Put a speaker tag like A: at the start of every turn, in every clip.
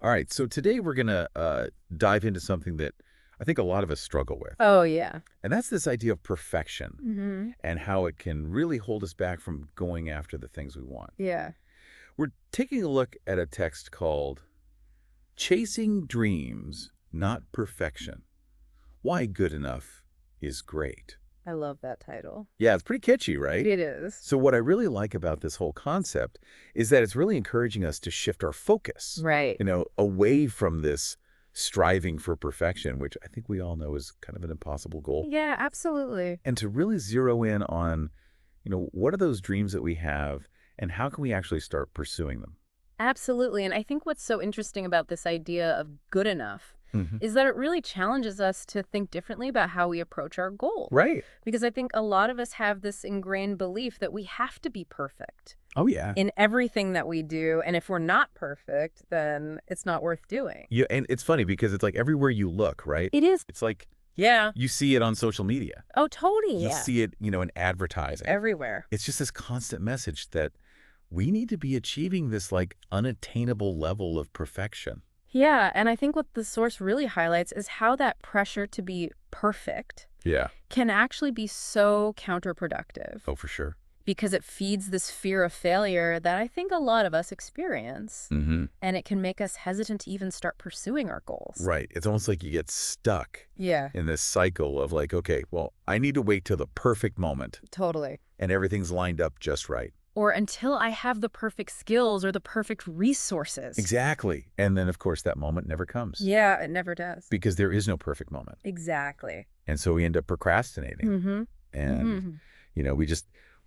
A: All right, so today we're going to dive into something that I think a lot of us struggle with.
B: Oh, yeah.
A: And that's this idea of perfection
B: hmm
A: and how it can really hold us back from going after the things we want.
B: Yeah.
A: We're taking a look at a text called Chasing Dreams, Not Perfection. Why Good Enough is Great.
B: I love that title.
A: Yeah, it's pretty catchy, right?
B: It is.
A: So what I really like about this whole concept is that it's really encouraging us to shift our focus,
B: Right.
A: away from this striving for perfection, which I think we all know is kind of an impossible goal,
B: Yeah, absolutely.
A: and to really zero in on, what are those dreams that we have and how can we actually start pursuing them?
B: Absolutely. And I think what's so interesting about this idea of good enough
A: Hmm.
B: is that it really challenges us to think differently about how we approach our goals.
A: Right.
B: Because I think a lot of us have this ingrained belief that we have to be perfect
A: Oh, yeah.
B: in everything that we do. And if we're not perfect, then it's not worth doing.
A: Yeah, and it's funny because it's like everywhere you look, right?
B: It is.
A: It's like
B: Yeah.
A: you see it on social media.
B: Oh, totally.
A: You
B: Yeah.
A: see it, in advertising.
B: Everywhere.
A: It's just this constant message that we need to be achieving this like unattainable level of perfection.
B: Yeah, and I think what the source really highlights is how that pressure to be perfect
A: Yeah.
B: can actually be so counterproductive
A: Oh, for sure.
B: because it feeds this fear of failure that I think a lot of us experience,
A: Mm-hmm.
B: and it can make us hesitant to even start pursuing our goals.
A: Right. It's almost like you get stuck
B: Yeah,
A: in this cycle of like, okay, well, I need to wait till the perfect moment
B: totally.
A: and everything's lined up just right.
B: Or until I have the perfect skills or the perfect resources.
A: Exactly. And then, of course, that moment never comes
B: Yeah, it never does.
A: because there is no perfect moment.
B: Exactly.
A: And so we end up procrastinating.
B: Mm-hmm.
A: And,
B: Mm-hmm.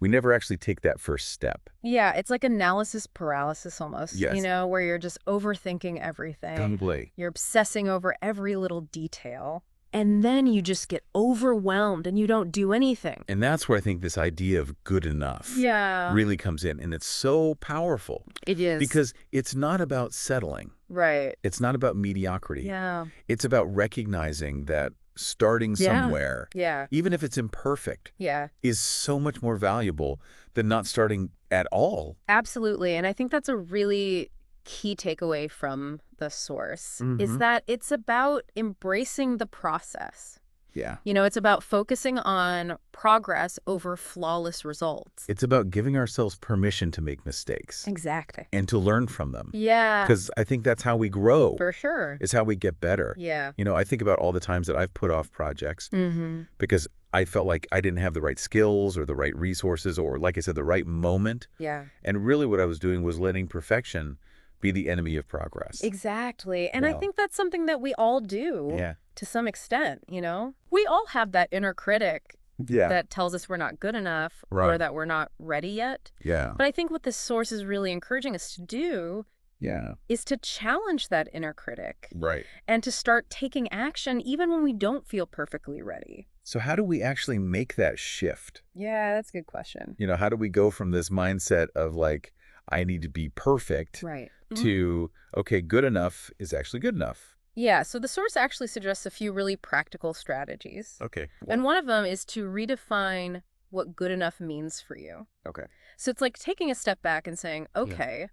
A: we never actually take that first step.
B: Yeah, it's like analysis paralysis almost,
A: Yes.
B: where you're just overthinking everything.
A: Totally.
B: You're obsessing over every little detail. And then you just get overwhelmed and you don't do anything.
A: And that's where I think this idea of good enough
B: Yeah.
A: really comes in. And it's so powerful
B: It is.
A: because it's not about settling.
B: Right.
A: It's not about mediocrity.
B: Yeah.
A: It's about recognizing that starting
B: Yeah.
A: somewhere,
B: Yeah.
A: even if it's imperfect,
B: Yeah.
A: is so much more valuable than not starting at all.
B: Absolutely. And I think that's a really key takeaway from the source is
A: Mhm.
B: that it's about embracing the process.
A: Yeah.
B: It's about focusing on progress over flawless results.
A: It's about giving ourselves permission to make mistakes
B: Exactly.
A: and to learn from them.
B: Yeah,
A: Because I think that's how we grow.
B: for sure.
A: Is how we get better.
B: Yeah.
A: I think about all the times that I've put off projects
B: Mm-hmm.
A: because I felt like I didn't have the right skills or the right resources or, like I said, the right moment.
B: Yeah.
A: And really what I was doing was letting perfection be the enemy of progress.
B: Exactly. And I
A: Well,
B: think that's something that we all do
A: yeah.
B: to some extent. We all have that inner critic
A: Yeah.
B: that tells us we're not good enough or
A: Right.
B: that we're not ready yet.
A: Yeah.
B: But I think what this source is really encouraging us to do
A: Yeah.
B: is to challenge that inner critic
A: Right.
B: and to start taking action even when we don't feel perfectly ready.
A: So how do we actually make that shift?
B: Yeah, that's a good question.
A: How do we go from this mindset of like, I need to be perfect
B: Right.
A: to, okay, good enough is actually good enough?
B: Yeah, so the source actually suggests a few really practical strategies.
A: Okay.
B: And one of them is to redefine what good enough means for you.
A: Okay.
B: So it's like taking a step back and saying, okay,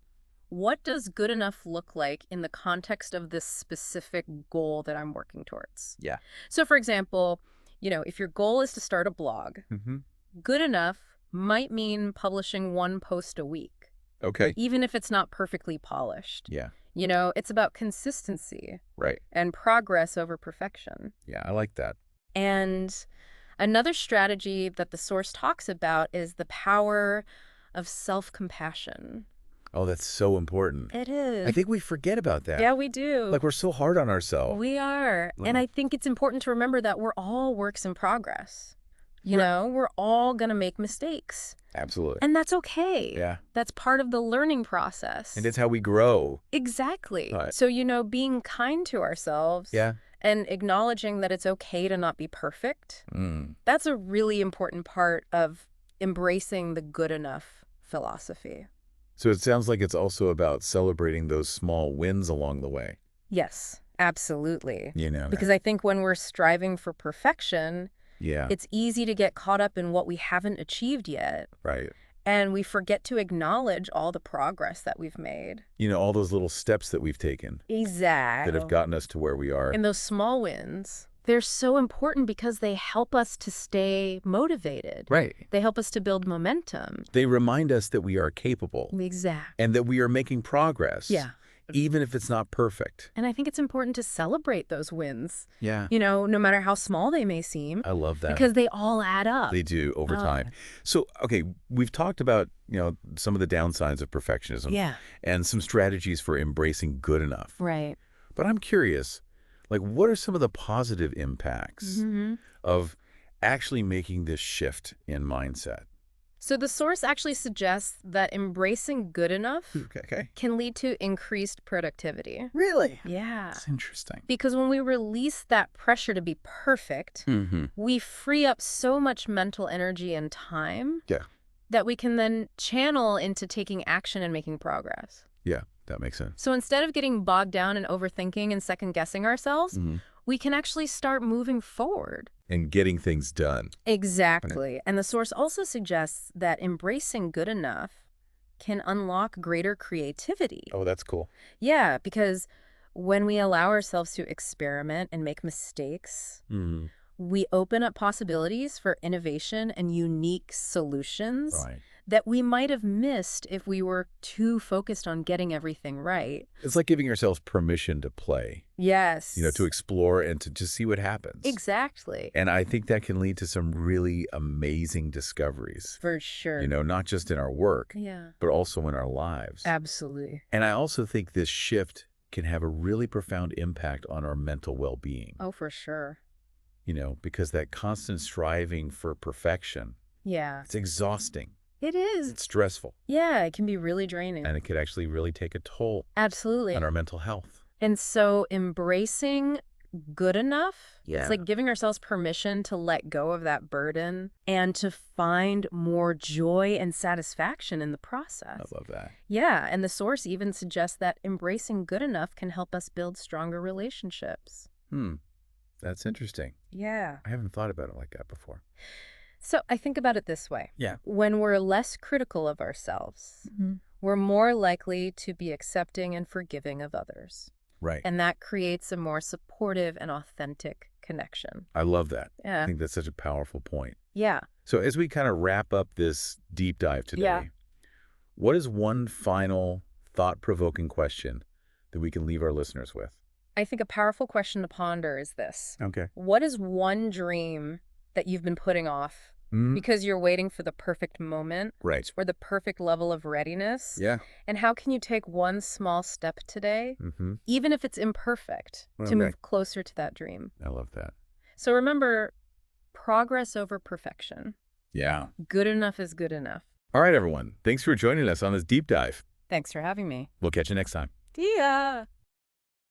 B: what does good enough look like in the context of this specific goal that I'm working towards?
A: Yeah.
B: So for example, if your goal is to start a blog,
A: Mm-hmm.
B: good enough might mean publishing one post a week,
A: Okay.
B: even if it's not perfectly polished.
A: Yeah.
B: It's about consistency
A: Right.
B: and progress over perfection.
A: Yeah, I like that.
B: And another strategy that the source talks about is the power of self-compassion.
A: Oh, that's so important.
B: It is.
A: I think we forget about that.
B: Yeah, we do.
A: Like we're so hard on ourselves.
B: We are.
A: Like-
B: And I think it's important to remember that we're all works in progress. We're all going to make mistakes.
A: Absolutely.
B: And that's okay.
A: Yeah.
B: That's part of the learning process.
A: And it's how we grow.
B: Exactly.
A: Right.
B: So, being kind to ourselves
A: Yeah.
B: and acknowledging that it's okay to not be perfect,
A: Mm.
B: that's a really important part of embracing the good enough philosophy.
A: So it sounds like it's also about celebrating those small wins along the way.
B: Yes, absolutely.
A: Because
B: Because I think when we're striving for perfection,
A: yeah.
B: it's easy to get caught up in what we haven't achieved yet.
A: Right.
B: And we forget to acknowledge all the progress that we've made.
A: You know, all those little steps that we've taken that have
B: Exactly.
A: gotten us to where we are.
B: And those small wins, they're so important because they help us to stay motivated.
A: Right.
B: They help us to build momentum.
A: They remind us that we are capable
B: Exactly.
A: and that we are making progress.
B: Yeah.
A: Even if it's not perfect.
B: And I think it's important to celebrate those wins,
A: Yeah.
B: no matter how small they may seem,
A: I love that.
B: because they all add up.
A: They do over
B: Oh.
A: time. So, okay, we've talked about, some of the downsides of perfectionism.
B: Yeah.
A: And some strategies for embracing good enough.
B: Right.
A: But I'm curious, what are some of the positive impacts of actually making this shift in mindset?
B: So the source actually suggests that embracing good enough
A: Okay.
B: can lead to increased productivity.
A: Really?
B: Yeah.
A: That's interesting.
B: Because when we release that pressure to be perfect, we free up so much mental energy and time
A: Yeah.
B: that we can then channel into taking action and making progress.
A: Yeah, that makes sense.
B: So instead of getting bogged down in overthinking and second-guessing ourselves, we can actually start moving forward.
A: And getting things done.
B: Exactly. And the source also suggests that embracing good enough can unlock greater creativity.
A: Oh, that's cool.
B: Yeah, because when we allow ourselves to experiment and make mistakes, we open up possibilities for innovation and unique solutions
A: Right.
B: that we might have missed if we were too focused on getting everything right.
A: It's like giving yourselves permission to play.
B: Yes.
A: To explore and to just see what happens.
B: Exactly.
A: And I think that can lead to some really amazing discoveries.
B: For sure.
A: Not just in our work,
B: Yeah.
A: but also in our lives.
B: Absolutely.
A: And I also think this shift can have a really profound impact on our mental well-being.
B: Oh, for sure.
A: Because that constant striving for perfection,
B: Yeah.
A: it's exhausting.
B: It is.
A: It's stressful.
B: Yeah, it can be really draining.
A: And it could actually really take a toll
B: Absolutely.
A: on our mental health.
B: And so embracing good enough,
A: Yeah.
B: it's like giving ourselves permission to let go of that burden and to find more joy and satisfaction in the process.
A: I love that.
B: Yeah, and the source even suggests that embracing good enough can help us build stronger relationships.
A: That's interesting.
B: Yeah.
A: I haven't thought about it like that before.
B: So I think about it this way.
A: Yeah.
B: When we're less critical of ourselves, we're more likely to be accepting and forgiving of others.
A: Right.
B: And that creates a more supportive and authentic connection.
A: I love that.
B: Yeah.
A: I think that's such a powerful point.
B: Yeah.
A: So as we kind of wrap up this deep dive today, what is one final thought-provoking question that we can leave our listeners with?
B: I think a powerful question to ponder is this.
A: Okay.
B: What is one dream that you've been putting off because you're waiting for the perfect moment
A: Right.
B: or the perfect level of readiness?
A: Yeah.
B: And how can you take one small step today, even if it's imperfect, to
A: Okay.
B: move closer to that dream?
A: I love that.
B: So remember, progress over perfection.
A: Yeah.
B: Good enough is good enough.
A: All right, everyone. Thanks for joining us on this deep dive.
B: Thanks for having me.
A: We'll catch you next time.
B: See ya!